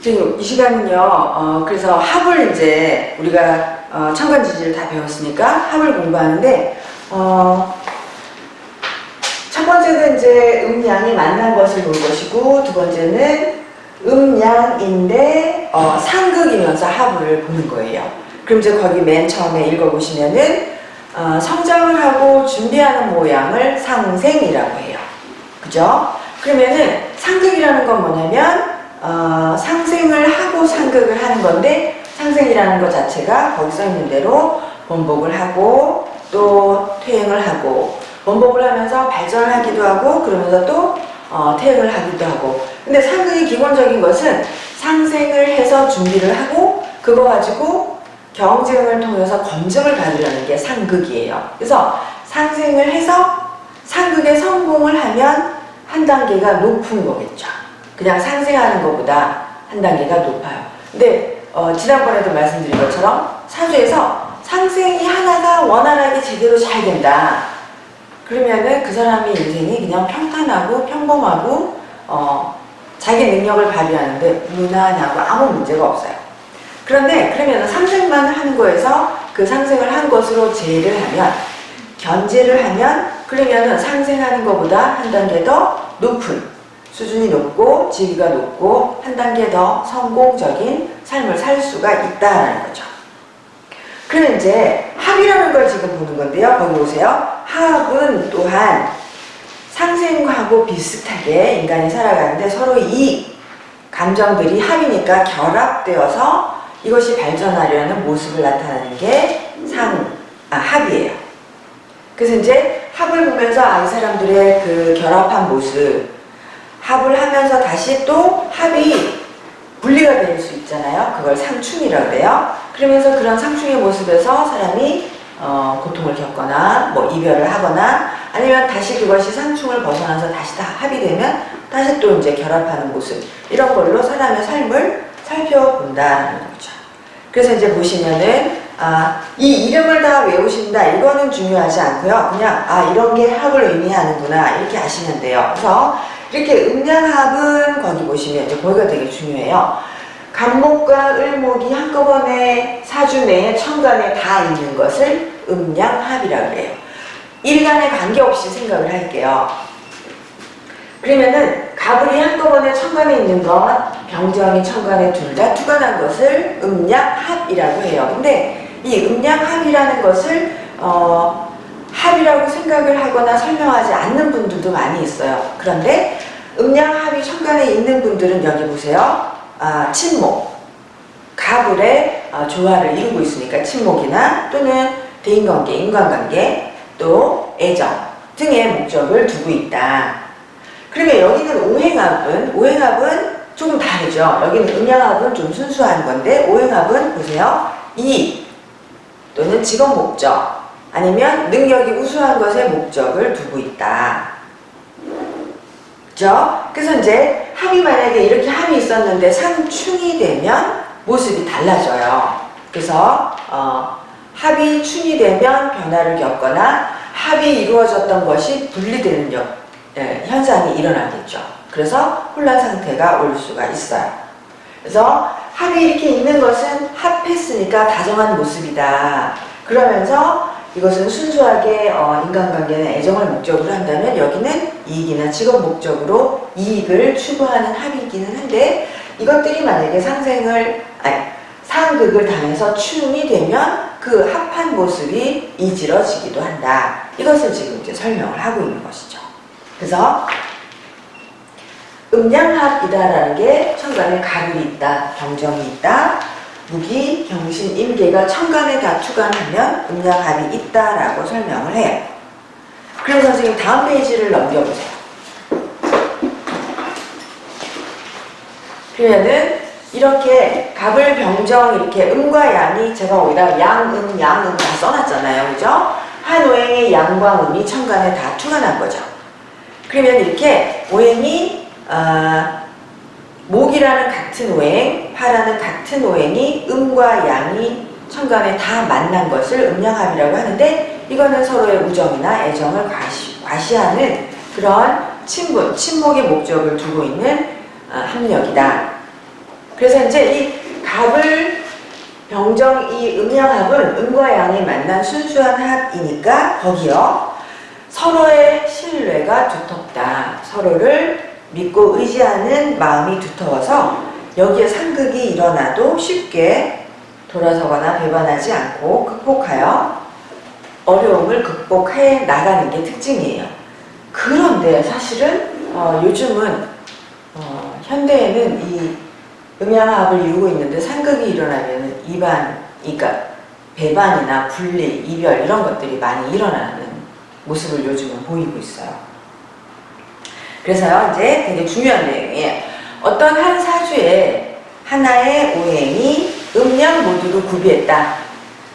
지금 이 시간은요, 그래서 합을 이제 우리가 천간지지를 다 배웠으니까 합을 공부하는데, 첫 번째는 이제 음양이 만난 것을 볼 것이고, 두 번째는 음양인데 상극이면서 합을 보는 거예요. 그럼 이제 거기 맨 처음에 읽어보시면은 성장을 하고 준비하는 모양을 상생이라고 해요. 그죠? 그러면은 상극이라는 건 뭐냐면 상생을 하고 상극을 하는 건데, 상생이라는 것 자체가 거기 써 있는 대로 번복을 하고 또 퇴행을 하고, 번복을 하면서 발전을 하기도 하고 그러면서 또 퇴행을 하기도 하고. 근데 상극의 기본적인 것은 상생을 해서 준비를 하고 그거 가지고 경쟁을 통해서 검증을 받으려는 게 상극이에요. 그래서 상생을 해서 상극에 성공을 하면 한 단계가 높은 거겠죠. 그냥 상생하는 것보다 한 단계가 높아요. 근데 지난번에도 말씀드린 것처럼 사주에서 상생이 하나가 원활하게 제대로 잘 된다. 그러면은 그 사람의 인생이 그냥 평탄하고 평범하고 자기 능력을 발휘하는데 무난하고 아무 문제가 없어요. 그런데 그러면 상생만 하는 거에서 그 상생을 한 것으로 제외를 하면, 견제를 하면, 그러면은 상생하는 것보다 한 단계 더 높은 수준이 높고 지위가 높고 한 단계 더 성공적인 삶을 살 수가 있다라는 거죠. 그럼 이제 합이라는 걸 지금 보는 건데요. 거기 보세요. 합은 또한 상생하고 비슷하게 인간이 살아가는데 서로 이 감정들이 합이니까 결합되어서 이것이 발전하려는 모습을 나타내는 게 합이에요. 그래서 이제 합을 보면서 이 사람들의 그 결합한 모습, 합을 하면서 다시 또 합이 분리가 될 수 있잖아요. 그걸 상충이라고 해요. 그러면서 그런 상충의 모습에서 사람이 고통을 겪거나 뭐 이별을 하거나 아니면 다시 그것이 상충을 벗어나서 다시 다 합이 되면 다시 또 이제 결합하는 모습, 이런 걸로 사람의 삶을 살펴본다는 거죠. 그래서 이제 보시면은 이 이름을 다 외우신다, 이거는 중요하지 않고요. 그냥 이런 게 합을 의미하는구나, 이렇게 아시면 돼요. 그래서 이렇게 음양합은 거기 보시면 이제 거기가 되게 중요해요. 간목과 을목이 한꺼번에 사주 내에 천간에 다 있는 것을 음양합이라고 해요. 일간에 관계없이 생각을 할게요. 그러면은 갑을이 한꺼번에 천간에 있는 것, 병정이 천간에 둘 다 투간한 것을 음양합이라고 해요. 근데 이 음양합이라는 것을 합이라고 생각을 하거나 설명하지 않는 분들도 많이 있어요. 그런데 음양합이 천간에 있는 분들은 여기 보세요. 친목, 갑을의 조화를 이루고 있으니까 친목이나 또는 대인관계, 인간관계, 또 애정 등의 목적을 두고 있다. 그러면 여기는 오행합은 조금 다르죠. 여기는 음양합은 좀 순수한 건데, 오행합은 보세요. 이익 또는 직업 목적 아니면 능력이 우수한 것에 목적을 두고 있다. 그죠? 그래서 이제 합이 만약에 이렇게 합이 있었는데 상충이 되면 모습이 달라져요. 그래서 합이 충이 되면 변화를 겪거나 합이 이루어졌던 것이 분리되는 현상이 일어나겠죠. 그래서 혼란 상태가 올 수가 있어요. 그래서 합이 이렇게 있는 것은 합했으니까 다정한 모습이다. 그러면서 이것은 순수하게 인간관계나 애정을 목적으로 한다면 여기는 이익이나 직업 목적으로 이익을 추구하는 합이기는 한데, 이것들이 만약에 상극을 당해서 충이 되면 그 합한 모습이 이지러지기도 한다. 이것을 지금 이제 설명을 하고 있는 것이죠. 그래서 음양합이다라는 게 천간에 갑이 있다, 병정이 있다, 무기, 경신, 임계가 천간에 다 투간하면 음양합이 있다라고 설명을 해요. 그래서 선생님 다음 페이지를 넘겨보세요. 그러면은 이렇게 갑을 병정, 이렇게 음과 양이, 제가 거기다 양음 다 써놨잖아요. 그죠? 한 오행의 양과 음이 천간에 다 투간한 거죠. 그러면 이렇게 오행이 목이라는 같은 오행, 화라는 같은 오행이 음과 양이 천간에 다 만난 것을 음양합이라고 하는데, 이거는 서로의 우정이나 애정을 과시하는 그런 친분, 친목의 목적을 두고 있는 합력이다. 그래서 이제 이 갑을 병정 이 음양합은 음과 양이 만난 순수한 합이니까 거기요. 서로의 신뢰가 두텁다. 서로를 믿고 의지하는 마음이 두터워서 여기에 상극이 일어나도 쉽게 돌아서거나 배반하지 않고 극복하여 어려움을 극복해 나가는 게 특징이에요. 그런데 사실은 요즘은 현대에는 이 음양합을 이루고 있는데 상극이 일어나면 그러니까 배반이나 분리, 이별 이런 것들이 많이 일어나는 모습을 요즘은 보이고 있어요. 그래서요, 이제 되게 중요한 내용이에요. 어떤 한 사주에 하나의 오행이 음양 모두로 구비했다.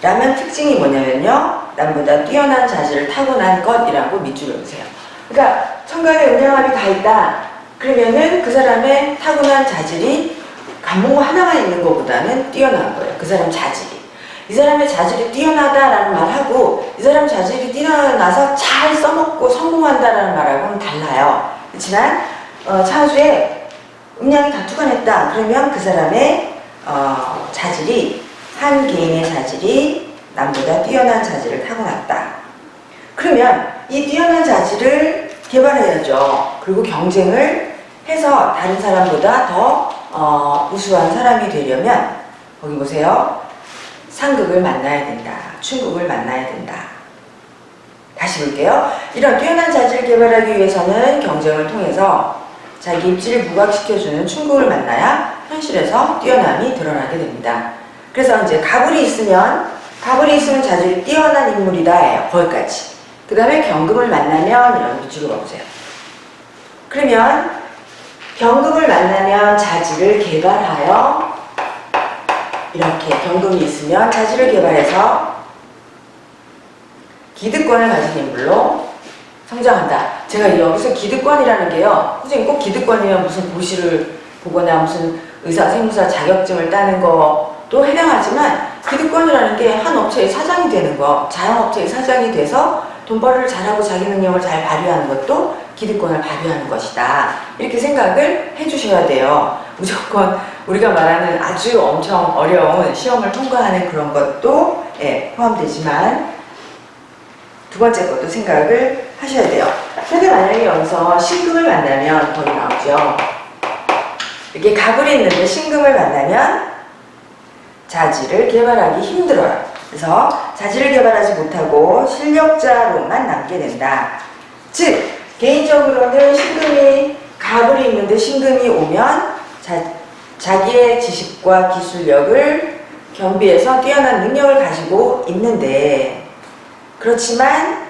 라면 특징이 뭐냐면요, 남보다 뛰어난 자질을 타고난 것이라고 밑줄을 그으세요. 그러니까 천간에 음양합이 다 있다. 그러면은 그 사람의 타고난 자질이 간목만 하나만 있는 것보다는 뛰어난 거예요. 그 사람 자질이. 이 사람의 자질이 뛰어나다라는 말하고 이 사람 자질이 뛰어나서 잘 써먹고 성공한다라는 말하고는 달라요. 그렇지만 사주에 음양이 다 투관했다. 그러면 그 사람의 자질이 한 개인의 자질이 남보다 뛰어난 자질을 타고났다. 그러면 이 뛰어난 자질을 개발해야죠. 그리고 경쟁을 해서 다른 사람보다 더 우수한 사람이 되려면 거기 보세요. 상극을 만나야 된다. 충극을 만나야 된다. 다시 볼게요. 이런 뛰어난 자질을 개발하기 위해서는 경쟁을 통해서 자기 입지를 부각시켜주는 충극을 만나야 현실에서 뛰어남이 드러나게 됩니다. 그래서 이제 가불이 있으면 자질이 뛰어난 인물이다. 거기까지. 그 다음에 경금을 만나면 이런 밑줄을 봐보세요. 그러면 경금을 만나면 자질을 개발하여 이렇게 경금이 있으면 자질을 개발해서 기득권을 가진 인물로 성장한다. 제가 여기서 기득권이라는 게요. 선생님 꼭 기득권이면 무슨 고시를 보거나 무슨 의사, 세무사 자격증을 따는 것도 해당하지만 기득권이라는 게 한 업체의 사장이 되는 거, 자영업체의 사장이 돼서 돈벌이를 잘하고 자기 능력을 잘 발휘하는 것도 기득권을 발휘하는 것이다. 이렇게 생각을 해주셔야 돼요. 무조건 우리가 말하는 아주 엄청 어려운 시험을 통과하는 그런 것도 포함되지만 두 번째 것도 생각을 하셔야 돼요. 근데 만약에 여기서 신금을 만나면 거기 나오죠. 이렇게 가불이 있는데 신금을 만나면 자질을 개발하기 힘들어요. 그래서 자질을 개발하지 못하고 실력자로만 남게 된다. 즉 개인적으로는 신금이 가불이 있는데 신금이 오면 자기의 지식과 기술력을 겸비해서 뛰어난 능력을 가지고 있는데 그렇지만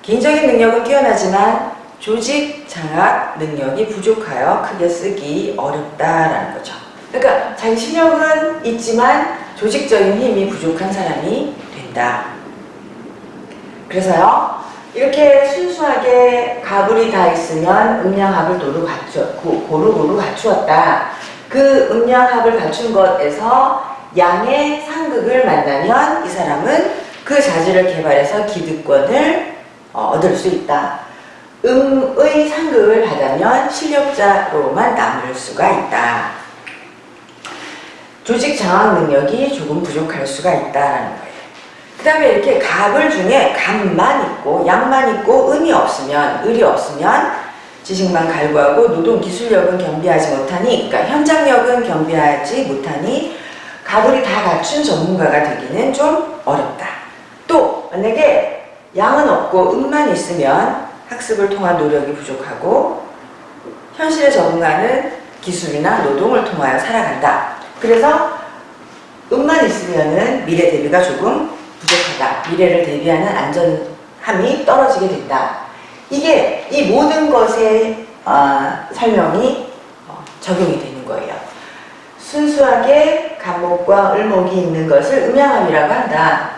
개인적인 능력은 뛰어나지만 조직 장악 능력이 부족하여 크게 쓰기 어렵다라는 거죠. 그러니까 자기 실력은 있지만 조직적인 힘이 부족한 사람이 된다. 그래서요, 이렇게 순수하게 가불이 다 있으면 음양합을 고루고루 갖추었다. 그 음양합을 갖춘 것에서 양의 상극을 만나면 이 사람은 그 자질을 개발해서 기득권을 얻을 수 있다. 음의 상극을 받으면 실력자로만 남을 수가 있다. 조직 장악 능력이 조금 부족할 수가 있다라는 거예요. 그 다음에 이렇게 갑을 중에 갑만 있고 양만 있고 을이 없으면 지식만 갈구하고 노동 기술력은 겸비하지 못하니, 그러니까 현장력은 겸비하지 못하니 가불이 다 갖춘 전문가가 되기는 좀 어렵다. 또 만약에 양은 없고 음만 있으면 학습을 통한 노력이 부족하고 현실에 적응하는 기술이나 노동을 통하여 살아간다. 그래서 음만 있으면은 미래 대비가 조금 부족하다. 미래를 대비하는 안전함이 떨어지게 된다. 이게 이 모든 것의 설명이 적용이 되는 거예요. 순수하게 간목과 을목이 있는 것을 음양함이라고 한다.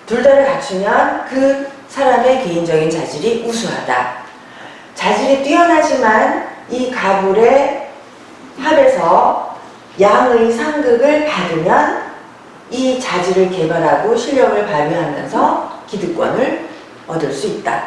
둘 다를 갖추면 그 사람의 개인적인 자질이 우수하다. 자질이 뛰어나지만 이 가불의 합에서 양의 상극을 받으면 이 자질을 개발하고 실력을 발휘하면서 기득권을 얻을 수 있다.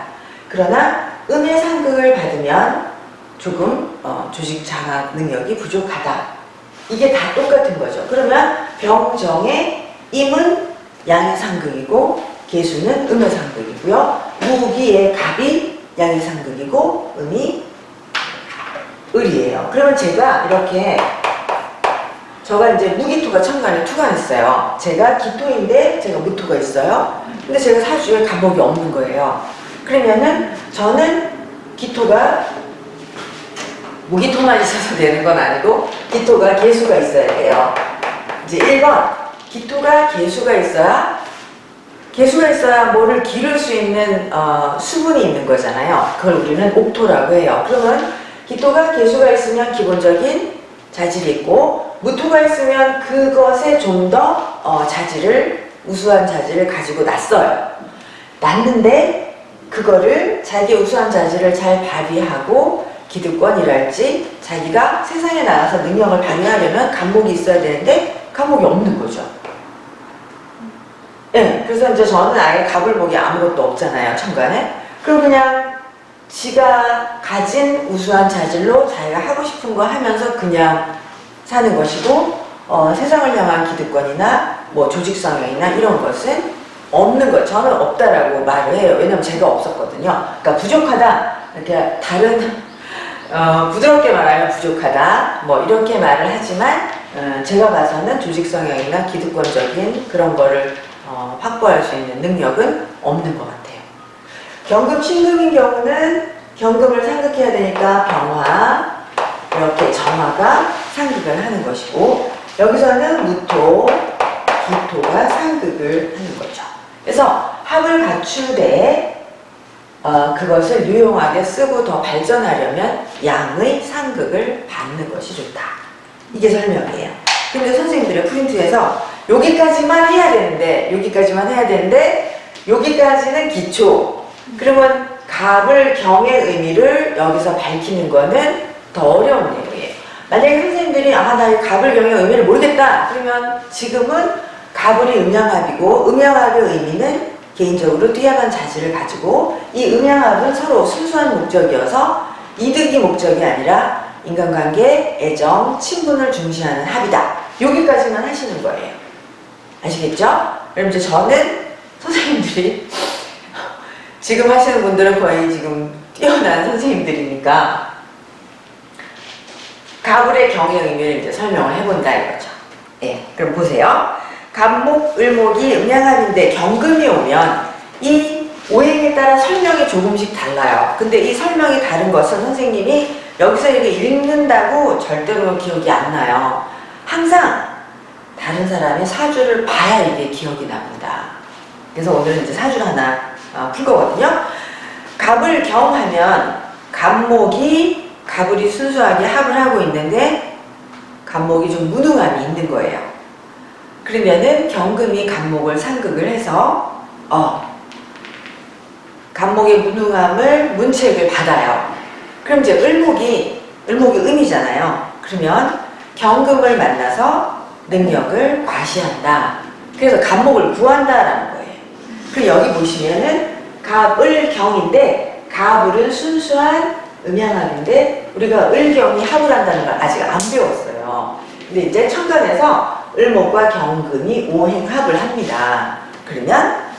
그러나 음의 상극을 받으면 조금 조직 장악 능력이 부족하다. 이게 다 똑같은 거죠. 그러면 병정의 임은 양의 상극이고 계수는 음의 상극이고요. 무기의 갑이 양의 상극이고 음이 을이에요. 그러면 제가 이렇게 저가 이제 무기토가 천간에 투간했어요. 제가 기토인데 제가 무토가 있어요. 근데 제가 사주에 간목이 없는 거예요. 그러면은 저는 기토가 무기토만 있어서 되는 건 아니고 기토가 계수가 있어야 돼요. 이제 1번 기토가 계수가 있어야 뭐를 기를 수 있는 수분이 있는 거잖아요. 그걸 우리는 옥토라고 해요. 그러면 기토가 계수가 있으면 기본적인 자질이 있고 무토가 있으면 그것에 좀 더 우수한 자질을 가지고 났는데 그거를 자기 우수한 자질을 잘 발휘하고 기득권이랄지 자기가 세상에 나가서 능력을 발휘하려면 간목이 있어야 되는데 간목이 없는 거죠. 네, 그래서 이제 저는 아예 갑을목이 아무것도 없잖아요, 천간에. 그럼 그냥 지가 가진 우수한 자질로 자기가 하고 싶은 거 하면서 그냥 사는 것이고 세상을 향한 기득권이나 뭐 조직성향이나 이런 것은 없는 것. 저는 없다라고 말을 해요. 왜냐면 제가 없었거든요. 그러니까 부족하다. 이렇게 다른 부드럽게 말하면 부족하다. 뭐 이렇게 말을 하지만 제가 봐서는 조직성향이나 기득권적인 그런 거를 확보할 수 있는 능력은 없는 것 같아요. 경금, 신금인 경우는 경금을 상극해야 되니까 병화, 이렇게 정화가 상극을 하는 것이고 여기서는 무토, 기토가 상극을 하는 거죠. 그래서 합을 갖추되 그것을 유용하게 쓰고 더 발전하려면 양의 상극을 받는 것이 좋다. 이게 설명이에요. 근데 선생님들의 프린트에서 여기까지만 해야 되는데 여기까지는 기초. 그러면 갑을 경의 의미를 여기서 밝히는 거는 더 어려운 내용이에요. 만약에 선생님들이 나 이 갑을 경의 의미를 모르겠다. 그러면 지금은 갑을이 음양합이고 음양합의 의미는 개인적으로 뛰어난 자질을 가지고 이 음양합은 서로 순수한 목적이어서 이득이 목적이 아니라 인간관계, 애정, 친분을 중시하는 합이다. 여기까지만 하시는 거예요. 아시겠죠? 그럼 이제 저는 선생님들이 지금 하시는 분들은 거의 지금 뛰어난 선생님들이니까 갑을의 경의 의미를 이제 설명을 해본다 이거죠. 예, 그럼 보세요. 갑목, 을목이 음양합인데 경금이 오면 이 오행에 따라 설명이 조금씩 달라요. 근데 이 설명이 다른 것은 선생님이 여기서 이렇게 읽는다고 절대로 기억이 안 나요. 항상 다른 사람의 사주를 봐야 이게 기억이 납니다. 그래서 오늘은 이제 사주를 하나 풀 거거든요. 갑을 경하면 갑을이 순수하게 합을 하고 있는데 갑목이 좀 무능함이 있는 거예요. 그러면은 경금이 갑목을 상극을 해서 갑목의 무능함을 문책을 받아요. 그럼 이제 을목이 음이잖아요. 그러면 경금을 만나서 능력을 과시한다. 그래서 갑목을 구한다라는 거예요. 그리고 여기 보시면은 갑을경인데 갑을은 순수한 음양합인데 우리가 을경이 합을 한다는 걸 아직 안 배웠어요. 근데 이제 천간에서 을목과 경금이 오행합을 합니다. 그러면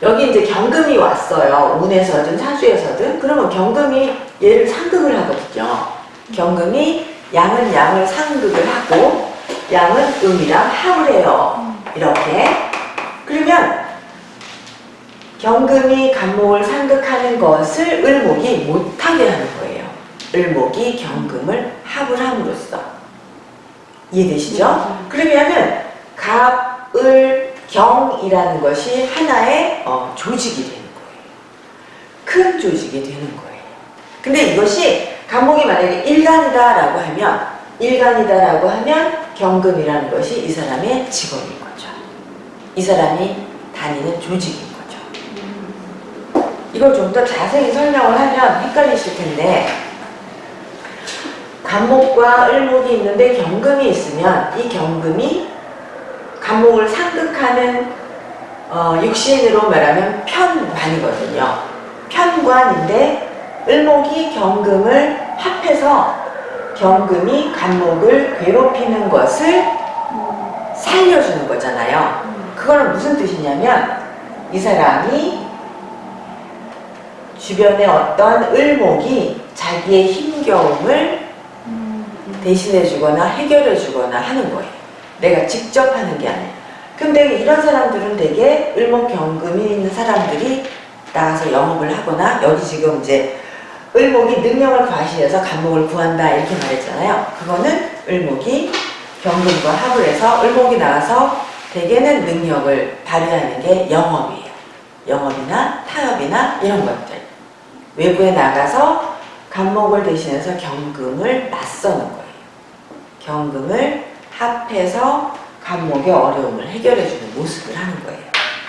여기 이제 경금이 왔어요. 운에서든 사주에서든. 그러면 경금이 얘를 상극을 하거든요. 경금이 양은 양을 상극을 하고 양은 음이랑 합을 해요. 이렇게. 그러면 경금이 갑목을 상극하는 것을 을목이 못하게 하는 거예요. 을목이 경금을 합을 함으로써. 이해되시죠? 그러면은 갑, 을, 경이라는 것이 하나의 조직이 되는 거예요. 큰 조직이 되는 거예요. 근데 이것이 갑목이 만약에 일간이다라고 하면 경금이라는 것이 이 사람의 직업인 거죠. 이 사람이 다니는 조직인 거죠. 이걸 좀 더 자세히 설명을 하면 헷갈리실 텐데 갑목과 을목이 있는데 경금이 있으면 이 경금이 갑목을 상극하는 육신으로 말하면 편관이거든요. 편관인데 을목이 경금을 합해서 경금이 간목을 괴롭히는 것을 살려주는 거잖아요. 그거는 무슨 뜻이냐면 이 사람이 주변에 어떤 을목이 자기의 힘겨움을 대신해 주거나 해결해 주거나 하는 거예요. 내가 직접 하는 게 아니에요. 근데 이런 사람들은 되게 을목 경금이 있는 사람들이 나가서 영업을 하거나, 여기 지금 이제 을목이 능력을 과시해서 간목을 구한다 이렇게 말했잖아요. 그거는 을목이 경금과 합을 해서 을목이 나가서 대개는 능력을 발휘하는 게 영업이에요. 영업이나 타협이나 이런 것들. 외부에 나가서 간목을 대신해서 경금을 맞서는 거예요. 경금을 합해서 간목의 어려움을 해결해주는 모습을 하는 거예요.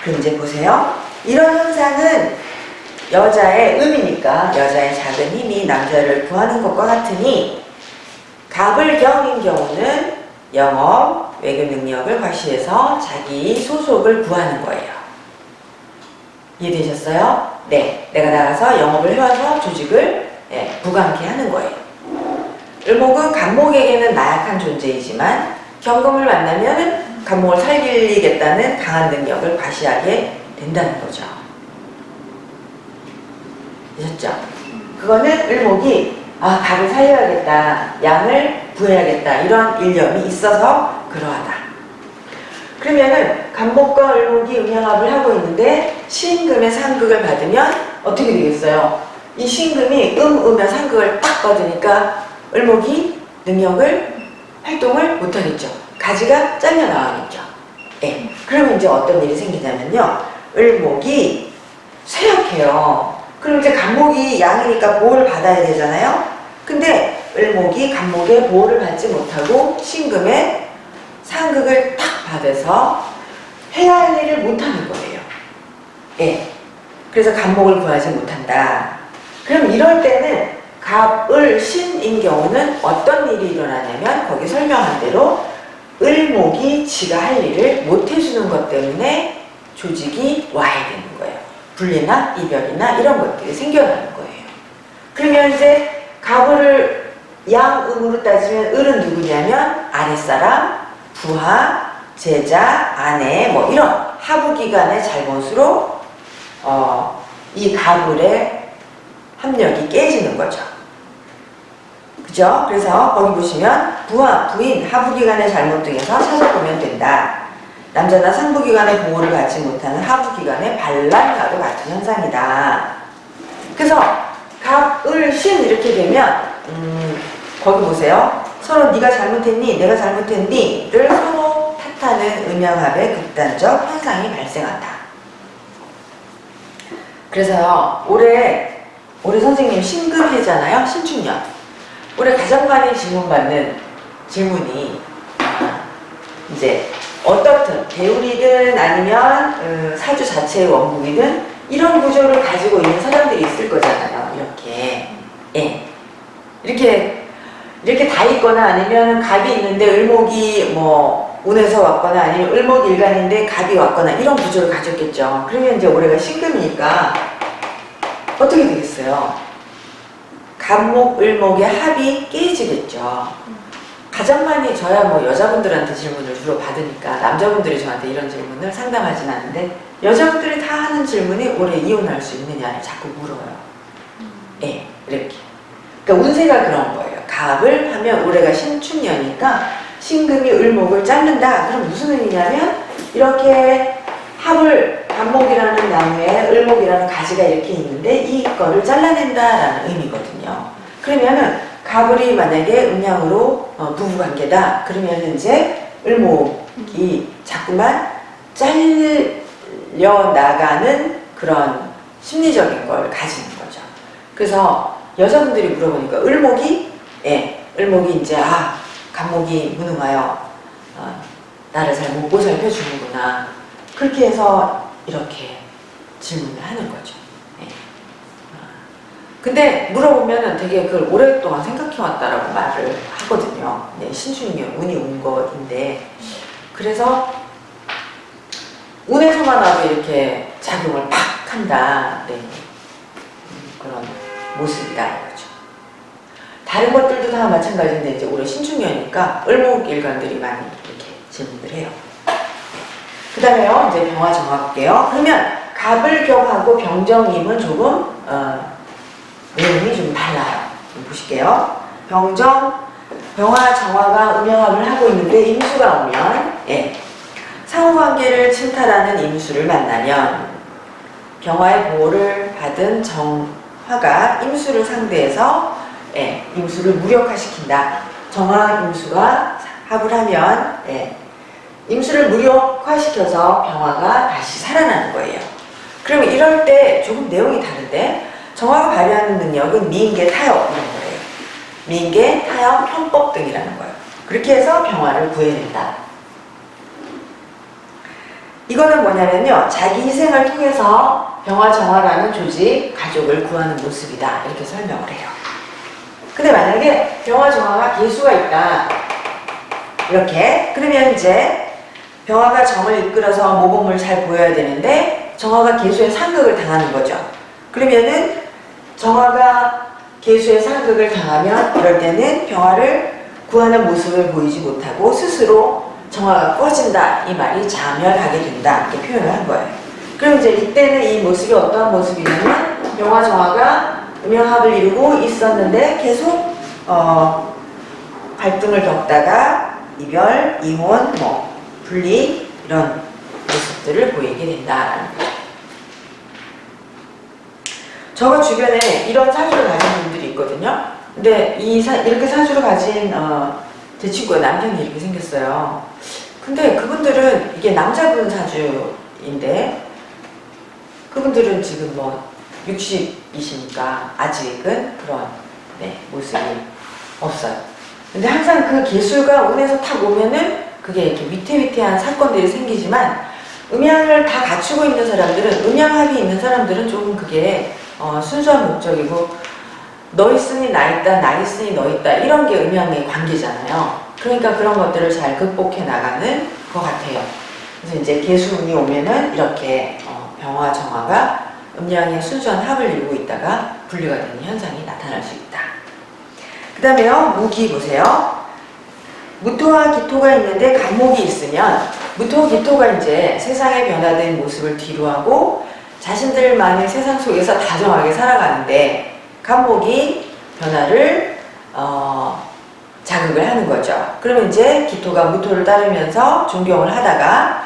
그럼 이제 보세요. 이런 현상은 여자의 음이니까 여자의 작은 힘이 남자를 구하는 것과 같으니, 갑을 경인 경우는 영업, 외교 능력을 과시해서 자기 소속을 구하는 거예요. 이해되셨어요? 네, 내가 나가서 영업을 해와서 조직을 부강케 하는 거예요. 을목은 간목에게는 나약한 존재이지만 경금을 만나면 간목을 살리겠다는 강한 능력을 과시하게 된다는 거죠. 아셨죠? 그거는 을목이 갑을 살려야겠다, 양을 구해야겠다 이런 일념이 있어서 그러하다. 그러면은 간목과 을목이 음양합을 하고 있는데 신금의 상극을 받으면 어떻게 되겠어요? 이 신금이 음의 상극을 딱 받으니까 을목이 능력을 활동을 못하겠죠. 가지가 잘려 나가겠죠. 예. 그러면 이제 어떤 일이 생기냐면요, 을목이 쇠약해요. 그럼 이제 간목이 양이니까 보호를 받아야 되잖아요. 근데 을목이 간목의 보호를 받지 못하고 신금의 상극을 딱 받아서 해야 할 일을 못하는 거예요. 예. 그래서 간목을 구하지 못한다. 그럼 이럴 때는 갑, 을, 신인 경우는 어떤 일이 일어나냐면, 거기 설명한 대로 을목이 지가 할 일을 못 해주는 것 때문에 조직이 와야 되는 거예요. 분리나 이별이나 이런 것들이 생겨나는 거예요. 그러면 이제 갑을 양음으로 따지면 을은 누구냐면 아랫사람, 부하, 제자, 아내 뭐 이런 하부기관의 잘못으로 이 갑을의 합력이 깨지는 거죠. 그죠? 그래서 거기 보시면 부하, 부인, 하부기관의 잘못 등에서 찾아보면 된다. 남자나 상부기관의 보호를 받지 못하는 하부기관의 반란과도 같은 현상이다. 그래서 갑, 을, 신 이렇게 되면 거기 보세요. 서로 네가 잘못했니? 내가 잘못했니? 를 서로 탓하는 음양합의 극단적 현상이 발생한다. 그래서요, 올해 선생님 신금해잖아요. 신축년. 올해 가장 많이 질문받는 질문이 이제 어떻든 배울이든 아니면 사주 자체의 원국이든 이런 구조를 가지고 있는 사람들이 있을 거잖아요. 이렇게 이렇게 다 있거나 아니면 갑이 있는데 을목이 뭐 운에서 왔거나 아니면 을목 일간인데 갑이 왔거나 이런 구조를 가졌겠죠. 그러면 이제 올해가 신금이니까 어떻게 되겠어요? 갑목, 을목의 합이 깨지겠죠. 가장 많이 저야 뭐 여자분들한테 질문을 주로 받으니까 남자분들이 저한테 이런 질문을 상담하진 않는데 여자분들이 다 하는 질문이 올해 이혼할 수 있느냐를 자꾸 물어요. 예, 이렇게. 그러니까 운세가 그런 거예요. 갑을 하면 올해가 신축년이니까 신금이 을목을 자른다. 그럼 무슨 의미냐면 이렇게 합을 갑목이라는 나무에 을목이라는 가지가 이렇게 있는데 이거를 잘라낸다라는 의미거든요. 그러면은 갑을이 만약에 음양으로 부부관계다. 그러면 이제 을목이 자꾸만 잘려 나가는 그런 심리적인 걸 가지는 거죠. 그래서 여자분들이 물어보니까 을목이 이제 갑목이 무능하여 나를 잘 못 보살펴 주는구나. 그렇게 해서 이렇게 질문을 하는 거죠. 근데 물어보면은 되게 그걸 오랫동안 생각해왔다라고 말을 하거든요. 신축년 운이 온 것인데, 그래서 운에서만 와도 이렇게 작용을 팍 한다. 그런 모습이다 이거죠. 다른 것들도 다 마찬가지인데 이제 올해 신축년이니까 을목일관들이 많이 이렇게 질문을 해요. 그 다음에요, 이제 병화 정화 볼게요. 그러면 갑을 격하고 병정임은 조금 내용이 좀 달라요. 좀 보실게요. 병정, 병화 정화가 음양합을 하고 있는데 임수가 오면, 예, 상호관계를 침탈하는 임수를 만나면 병화의 보호를 받은 정화가 임수를 상대해서, 예, 임수를 무력화시킨다. 정화 임수가 합을 하면, 예, 임수를 무력화시켜서 병화가 다시 살아나는 거예요. 그러면 이럴 때 조금 내용이 다른데, 정화가 발휘하는 능력은 미인계 타협 이런 거예요. 미인계 타협 편법 등이라는 거예요. 그렇게 해서 병화를 구해낸다. 이거는 뭐냐면요, 자기 희생을 통해서 병화 정화라는 조직, 가족을 구하는 모습이다 이렇게 설명을 해요. 근데 만약에 병화 정화가 계수가 있다 이렇게, 그러면 이제 병화가 정을 이끌어서 모범을 잘 보여야 되는데 정화가 계수의 상극을 당하는 거죠. 그러면은 정화가 계수의 상극을 당하면 이럴 때는 병화를 구하는 모습을 보이지 못하고 스스로 정화가 꺼진다 이 말이 자멸하게 된다 이렇게 표현을 한 거예요. 그럼 이제 이때는 이 모습이 어떠한 모습이냐면 병화 정화가 음양합을 이루고 있었는데 계속 갈등을 겪다가 이별, 이혼, 분리 이런 모습들을 보이게 된다라는 거죠. 저가 주변에 이런 사주를 가진 분들이 있거든요. 근데 이렇게 사주를 가진 제 친구의 남편이 이렇게 생겼어요. 근데 그분들은 이게 남자분 사주인데 그분들은 지금 60이시니까 아직은 그런 모습이 없어요. 근데 항상 그 기술과 운에서 탁 오면은 그게 이렇게 위태위태한 사건들이 생기지만 음양을 다 갖추고 있는 사람들은, 음양합이 있는 사람들은 조금 그게 순수한 목적이고 너 있으니 나 있다, 나 있으니 너 있다 이런 게 음양의 관계잖아요. 그러니까 그런 것들을 잘 극복해 나가는 것 같아요. 그래서 이제 계수운이 오면은 이렇게 병화 정화가 음양의 순수한 합을 이루고 있다가 분리가 되는 현상이 나타날 수 있다. 그 다음에요, 무기 보세요. 무토와 기토가 있는데 간목이 있으면 무토, 기토가 이제 세상에 변화된 모습을 뒤로하고 자신들만의 세상 속에서 다정하게 살아가는데 간목이 변화를 자극을 하는 거죠. 그러면 이제 기토가 무토를 따르면서 존경을 하다가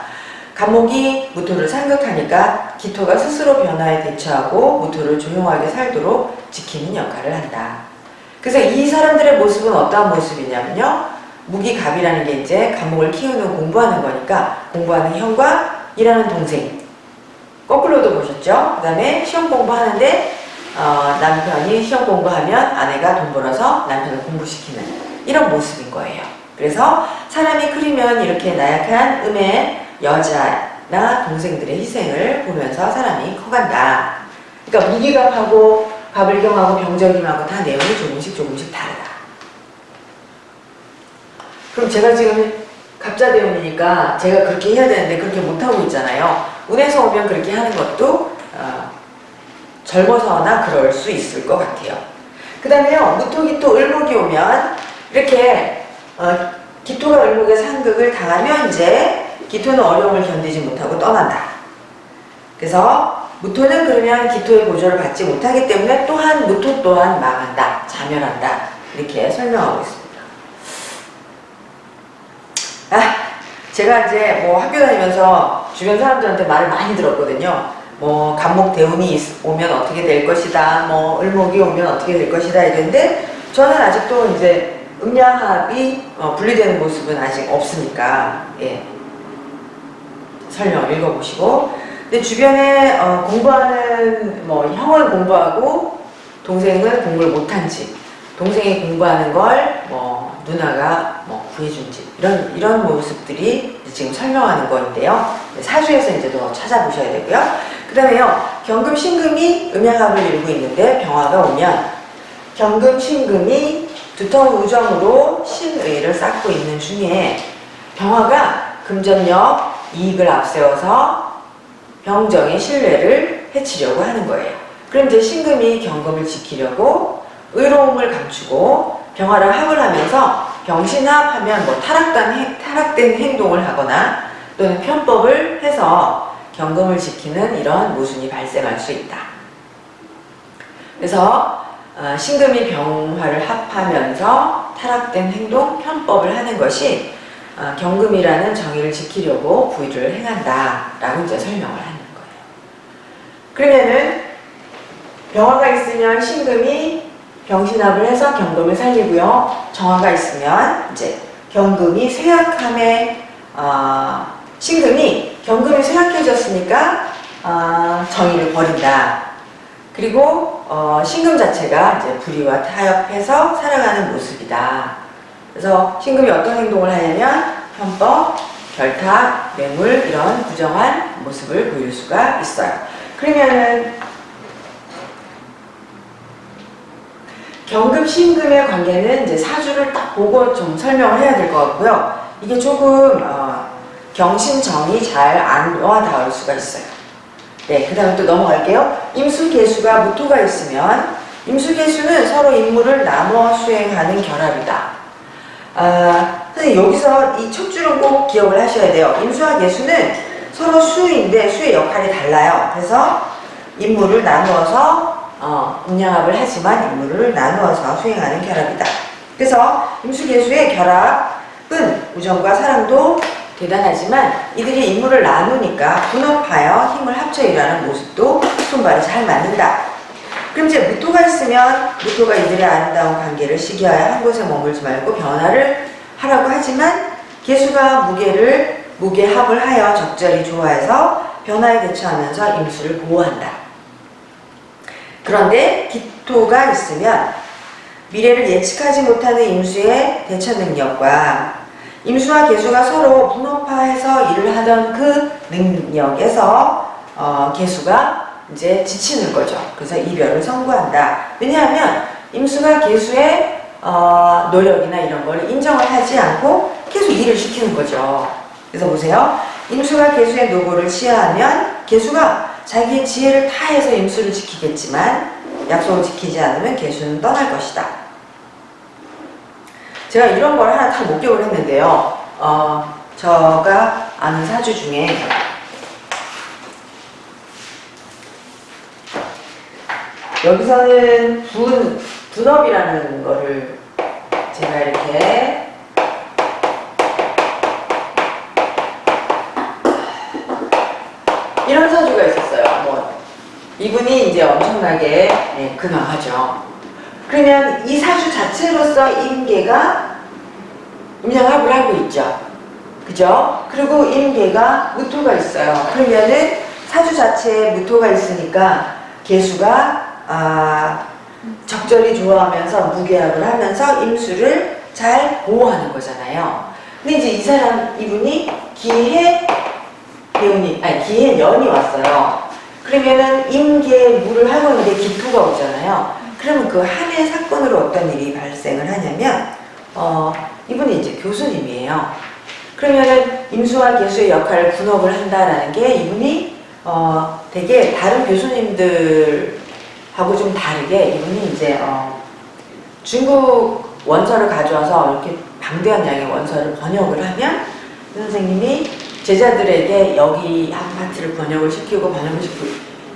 간목이 무토를 상극하니까 기토가 스스로 변화에 대처하고 무토를 조용하게 살도록 지키는 역할을 한다. 그래서 이 사람들의 모습은 어떠한 모습이냐면요, 무기갑이라는 게 이제 간목을 키우는 공부하는 거니까 공부하는 형과 일하는 동생, 거꾸로도 보셨죠? 그 다음에 시험 공부하는데 남편이 시험 공부하면 아내가 돈 벌어서 남편을 공부시키는 이런 모습인 거예요. 그래서 사람이 크리면 이렇게 나약한 음의 여자나 동생들의 희생을 보면서 사람이 커간다. 그러니까 무기갑하고 갑을경하고 병정임하고 다 내용이 조금씩 다르다. 그럼 제가 지금 갑자대운이니까 제가 그렇게 해야 되는데 그렇게 못하고 있잖아요. 운에서 오면 그렇게 하는 것도 젊어서나 그럴 수 있을 것 같아요. 그 다음에요, 무토기토 을목이 오면 이렇게 기토가 을목의 상극을 당하면 이제 기토는 어려움을 견디지 못하고 떠난다. 그래서 무토는 그러면 기토의 보조를 받지 못하기 때문에 또한 무토 또한 망한다, 자멸한다 이렇게 설명하고 있습니다. 제가 이제 학교 다니면서 주변 사람들한테 말을 많이 들었거든요. 간목 대운이 오면 어떻게 될 것이다, 을목이 오면 어떻게 될 것이다 이랬는데 저는 아직도 이제 음양합이 분리되는 모습은 아직 없으니까, 예, 설명 읽어보시고. 근데 주변에 공부하는 형은 공부하고 동생은 공부를 못한 집, 동생이 공부하는 걸 누나가 구해준 집, 이런 모습들이 지금 설명하는 거인데요. 사주에서 이제 더 찾아보셔야 되고요. 그 다음에요, 경금 신금이 음양합을 이루고 있는데 병화가 오면 경금 신금이 두터운 우정으로 신의를 쌓고 있는 중에 병화가 금전력 이익을 앞세워서 병정의 신뢰를 해치려고 하는 거예요. 그럼 이제 신금이 경금을 지키려고 의로움을 감추고 병화랑 합을 하면서 병신합하면 뭐 타락된 행동을 하거나 또는 편법을 해서 경금을 지키는 이런 모순이 발생할 수 있다. 그래서 신금이 병화를 합하면서 타락된 행동, 편법을 하는 것이 경금이라는 정의를 지키려고 부의를 행한다라고 이제 설명을 하는 거예요. 그러면은 병화가 있으면 신금이 병신합을 해서 경금을 살리고요. 정화가 있으면 이제 경금이 쇠약함에 신금이 경금이 쇠약해졌으니까 정의를 버린다. 그리고 신금 자체가 이제 불의와 타협해서 살아가는 모습이다. 그래서 신금이 어떤 행동을 하냐면 편법, 결탁, 뇌물 이런 부정한 모습을 보일 수가 있어요. 그러면은 경금, 신금의 관계는 이제 사주를 딱 보고 좀 설명을 해야 될 것 같고요. 이게 조금 경신정이 잘 안 와닿을 수가 있어요. 네, 그 다음에 또 넘어갈게요. 임수계수가 무토가 있으면 임수계수는 서로 임무를 나눠 수행하는 결합이다. 선생님 여기서 이 첫 줄은 꼭 기억을 하셔야 돼요. 임수와 계수는 서로 수인데 수의 역할이 달라요. 그래서 임무를 나누어서 음양합을 하지만 임무를 나누어서 수행하는 결합이다. 그래서 임수계수의 결합은 우정과 사랑도 대단하지만 이들이 임무를 나누니까 분업하여 힘을 합쳐 일하는 모습도 손발이 잘 맞는다. 그럼 이제 무토가 있으면 무토가 이들의 아름다운 관계를 시기하여 한 곳에 머물지 말고 변화를 하라고 하지만 계수가 무게합을 하여 적절히 조화해서 변화에 대처하면서 임수를 보호한다. 그런데 기토가 있으면 미래를 예측하지 못하는 임수의 대처 능력과 임수와 계수가 서로 분업화해서 일을 하던 그 능력에서 계수가 이제 지치는 거죠. 그래서 이별을 선고한다. 왜냐하면 임수가 계수의 노력이나 이런 걸 인정을 하지 않고 계속 일을 시키는 거죠. 그래서 보세요. 임수가 계수의 노고를 취하하면 계수가 자기의 지혜를 다해서 임수를 지키겠지만 약속을 지키지 않으면 계수는 떠날 것이다. 제가 이런 걸 하나 다 목격을 했는데요. 제가 아는 사주 중에 여기서는 분업이라는 거를 제가 이렇게 이런 사주가 있었어요. 이분이 이제 엄청나게 근황하죠. 그러면 이 사주 자체로서 임계가 음양합을 하고 있죠. 그죠? 그리고 임계가 무토가 있어요. 그러면은 사주 자체에 무토가 있으니까 계수가 적절히 좋아하면서 무게합을 하면서 임수를 잘 보호하는 거잖아요. 근데 이제 이분이 기해년이 왔어요. 그러면은 임계에 물을 하고 있는데 기토가 오잖아요. 그러면 그 한 해 사건으로 어떤 일이 발생을 하냐면 이분이 이제 교수님이에요. 그러면은 임수와 계수의 역할을 분업을 한다라는 게 이분이 되게 다른 교수님들하고 좀 다르게 이분이 이제 중국 원서를 가져와서 이렇게 방대한 양의 원서를 번역을 하면 선생님이 제자들에게 여기 한 파트를 번역을 시키고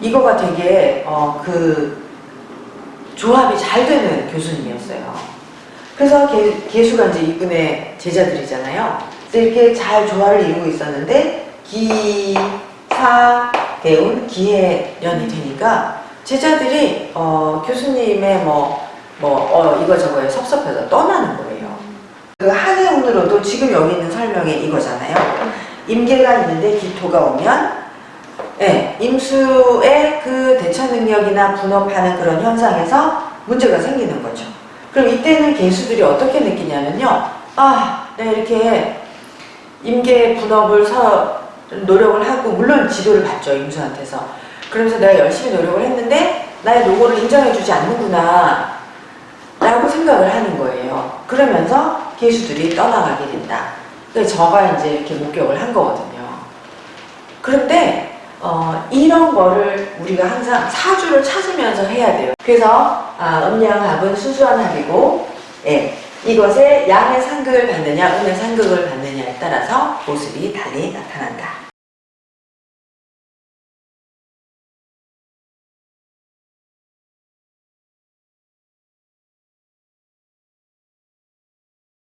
이거가 되게 그 조합이 잘 되는 교수님이었어요. 그래서 계수가 이제 이분의 제자들이잖아요. 그래서 이렇게 잘 조화를 이루고 있었는데 기사대운 기해년이 되니까 제자들이 교수님의 이거저거에 섭섭해서 떠나는 거예요. 그 한해 운으로도 지금 여기 있는 설명이 이거잖아요. 임계가 있는데 기토가 오면 임수의 그 대처 능력이나 분업하는 그런 현상에서 문제가 생기는 거죠. 그럼 이때는 계수들이 어떻게 느끼냐면요. 내가 이렇게 임계 분업을 노력을 하고 물론 지도를 받죠. 임수한테서. 그러면서 내가 열심히 노력을 했는데 나의 노고를 인정해주지 않는구나 라고 생각을 하는 거예요. 그러면서 계수들이 떠나가게 된다. 그래서 저가 이제 이렇게 목격을 한 거거든요. 그런데 이런 거를 우리가 항상 사주를 찾으면서 해야 돼요. 그래서 음양합은 수수한 합이고, 예, 이것에 양의 상극을 받느냐, 음의 상극을 받느냐에 따라서 모습이 달리 나타난다.